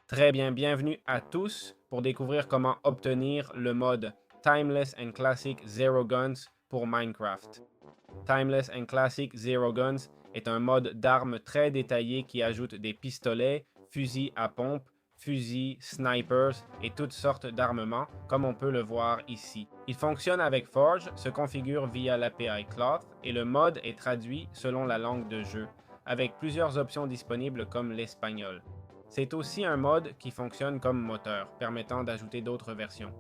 Très bien, bienvenue à tous pour découvrir comment obtenir le mode Timeless and Classic Zero Guns pour Minecraft. Timeless and Classic Zero Guns est un mode d'armes très détaillé qui ajoute des pistolets, fusils à pompe, fusils, snipers et toutes sortes d'armements, comme on peut le voir ici. Il fonctionne avec Forge, se configure via l'API Cloth et le mode est traduit selon la langue de jeu, avec plusieurs options disponibles comme l'espagnol. C'est aussi un mode qui fonctionne comme moteur, permettant d'ajouter d'autres versions.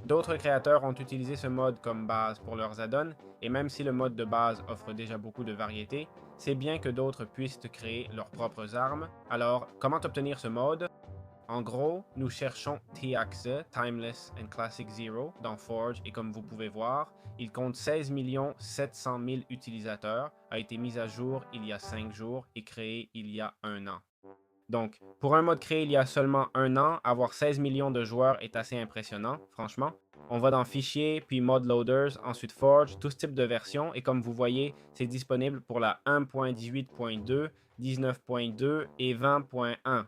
D'autres créateurs ont utilisé ce mode comme base pour leurs add-ons, et même si le mode de base offre déjà beaucoup de variétés, c'est bien que d'autres puissent créer leurs propres armes. Alors, comment obtenir ce mode? En gros, nous cherchons TXE, Timeless and Classic Zero, dans Forge, et comme vous pouvez voir, il compte 16 700 000 utilisateurs, a été mis à jour il y a 5 jours et créé il y a un an. Donc, pour un mode créé il y a seulement un an, avoir 16 millions de joueurs est assez impressionnant, franchement. On va dans Fichier, puis Mod Loaders, ensuite Forge, tout ce type de version, et comme vous voyez, c'est disponible pour la 1.18.2, 19.2 et 20.1.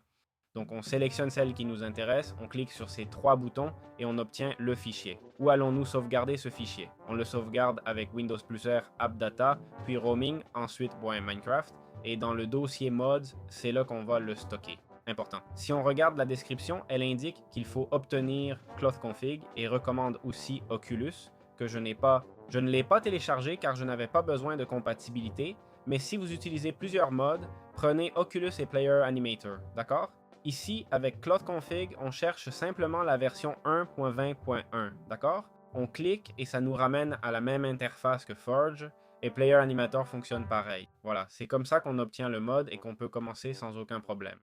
Donc on sélectionne celle qui nous intéresse, on clique sur ces trois boutons et on obtient le fichier. Où allons-nous sauvegarder ce fichier? On le sauvegarde avec Windows Plus R App Data, puis Roaming, ensuite .minecraft, et dans le dossier mods, c'est là qu'on va le stocker. Important. Si on regarde la description, elle indique qu'il faut obtenir Cloth Config et recommande aussi Oculus, que je ne l'ai pas téléchargé car je n'avais pas besoin de compatibilité, mais si vous utilisez plusieurs mods, prenez Oculus et Player Animator, d'accord? Ici, avec Cloth Config, on cherche simplement la version 1.20.1, d'accord? On clique et ça nous ramène à la même interface que Forge, et Player Animator fonctionne pareil. Voilà, c'est comme ça qu'on obtient le mode et qu'on peut commencer sans aucun problème.